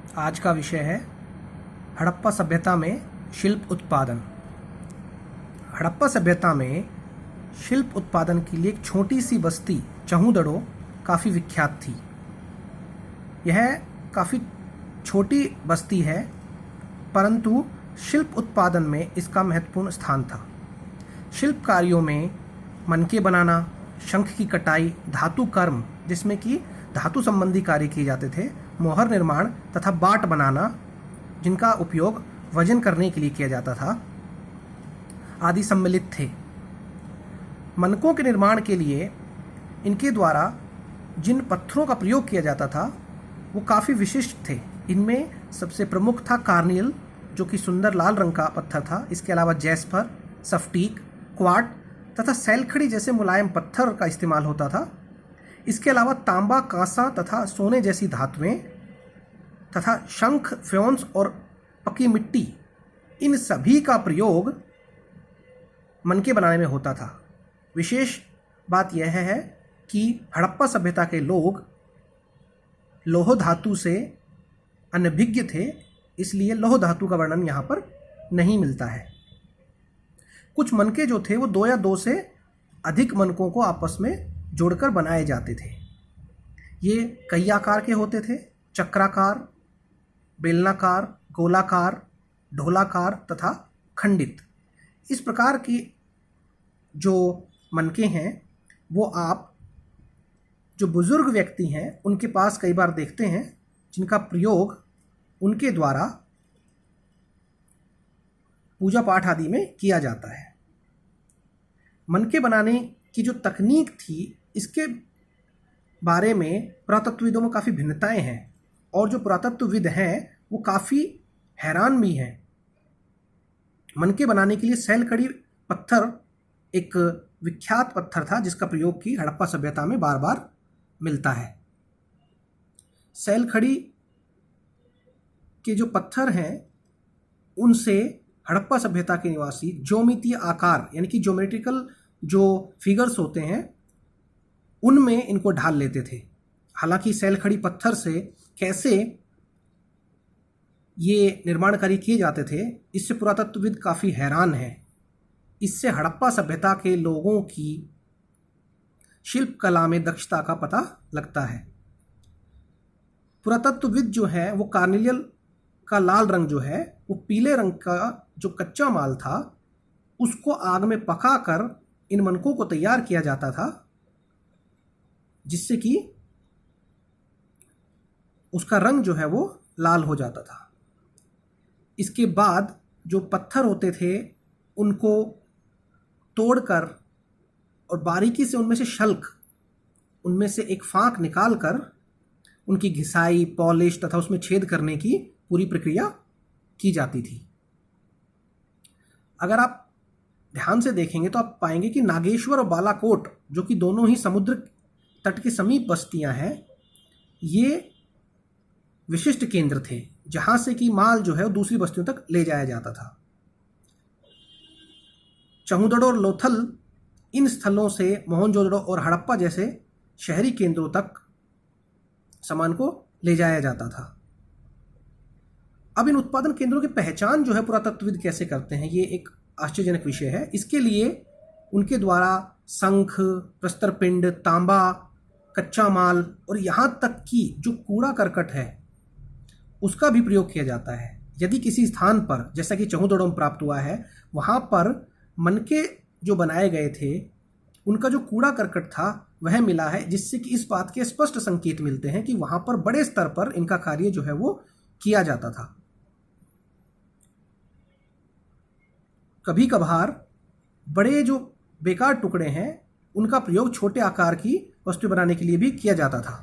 आज का विषय है हड़प्पा सभ्यता में शिल्प उत्पादन। हड़प्पा सभ्यता में शिल्प उत्पादन के लिए एक छोटी सी बस्ती चहूदड़ो काफ़ी विख्यात थी। यह काफ़ी छोटी बस्ती है, परंतु शिल्प उत्पादन में इसका महत्वपूर्ण स्थान था। शिल्प कार्यों में मनके बनाना, शंख की कटाई, धातु कर्म जिसमें कि धातु संबंधी कार्य किए जाते थे, मोहर निर्माण तथा बाट बनाना जिनका उपयोग वजन करने के लिए किया जाता था, आदि सम्मिलित थे। मनकों के निर्माण के लिए इनके द्वारा जिन पत्थरों का प्रयोग किया जाता था वो काफ़ी विशिष्ट थे। इनमें सबसे प्रमुख था कार्नियल, जो कि सुंदर लाल रंग का पत्थर था। इसके अलावा जैस्पर, सफ्टीक, क्वार्ट तथा सैलखड़ी जैसे मुलायम पत्थर का इस्तेमाल होता था। इसके अलावा तांबा, कांसा तथा सोने जैसी धातुएं तथा शंख, फ्योंस और पकी मिट्टी, इन सभी का प्रयोग मनके बनाने में होता था। विशेष बात यह है कि हड़प्पा सभ्यता के लोग लौह धातु से अनभिज्ञ थे, इसलिए लौह धातु का वर्णन यहाँ पर नहीं मिलता है। कुछ मनके जो थे वो 2 या 2 से अधिक मनकों को आपस में जोड़कर बनाए जाते थे। ये कई आकार के होते थे: चक्राकार, बेलनाकार, गोलाकार, ढोलाकार तथा खंडित। इस प्रकार की जो मनके हैं वो आप जो बुजुर्ग व्यक्ति हैं उनके पास कई बार देखते हैं, जिनका प्रयोग उनके द्वारा पूजा पाठ आदि में किया जाता है। मनके बनाने की जो तकनीक थी, इसके बारे में पुरातत्वविदों में काफ़ी भिन्नताएं हैं, और जो पुरातत्वविद हैं वो काफ़ी हैरान भी हैं। मनके बनाने के लिए सैलखड़ी पत्थर एक विख्यात पत्थर था, जिसका प्रयोग की हड़प्पा सभ्यता में बार बार मिलता है। सैलखड़ी के जो पत्थर हैं उनसे हड़प्पा सभ्यता के निवासी ज्योमितीय आकार यानी कि ज्योमेट्रिकल जो फिगर्स होते हैं उनमें इनको ढाल लेते थे। हालांकि सैलखड़ी पत्थर से कैसे ये निर्माण कार्य किए जाते थे, इससे पुरातत्वविद काफ़ी हैरान हैं। इससे हड़प्पा सभ्यता के लोगों की शिल्प कला में दक्षता का पता लगता है। पुरातत्वविद जो है वो कार्निलियल का लाल रंग जो है वो पीले रंग का जो कच्चा माल था उसको आग में पकाकर इन मनकों को तैयार किया जाता था, जिससे कि उसका रंग जो है वो लाल हो जाता था। इसके बाद जो पत्थर होते थे उनको तोड़कर और बारीकी से उनमें से शल्क, उनमें से एक फाँक निकालकर उनकी घिसाई, पॉलिश तथा उसमें छेद करने की पूरी प्रक्रिया की जाती थी। अगर आप ध्यान से देखेंगे तो आप पाएंगे कि नागेश्वर और बालाकोट, जो कि दोनों ही समुद्र तट के समीप बस्तियां हैं, ये विशिष्ट केंद्र थे जहां से कि माल जो है वो दूसरी बस्तियों तक ले जाया जाता था। चहूदड़ो और लोथल इन स्थलों से मोहनजोदड़ो और हड़प्पा जैसे शहरी केंद्रों तक सामान को ले जाया जाता था। अब इन उत्पादन केंद्रों की पहचान जो है पुरातत्वविद कैसे करते हैं, ये एक आश्चर्यजनक विषय है। इसके लिए उनके द्वारा शंख, प्रस्तरपिंड, तांबा, कच्चा माल और यहाँ तक कि जो कूड़ा करकट है उसका भी प्रयोग किया जाता है। यदि किसी स्थान पर, जैसा कि चहूदड़ो में प्राप्त हुआ है, वहाँ पर मनके जो बनाए गए थे उनका जो कूड़ा करकट था वह मिला है, जिससे कि इस बात के स्पष्ट संकेत मिलते हैं कि वहाँ पर बड़े स्तर पर इनका कार्य जो है वो किया जाता था। कभी कभार बड़े जो बेकार टुकड़े हैं उनका प्रयोग छोटे आकार की वस्तु बनाने के लिए भी किया जाता था।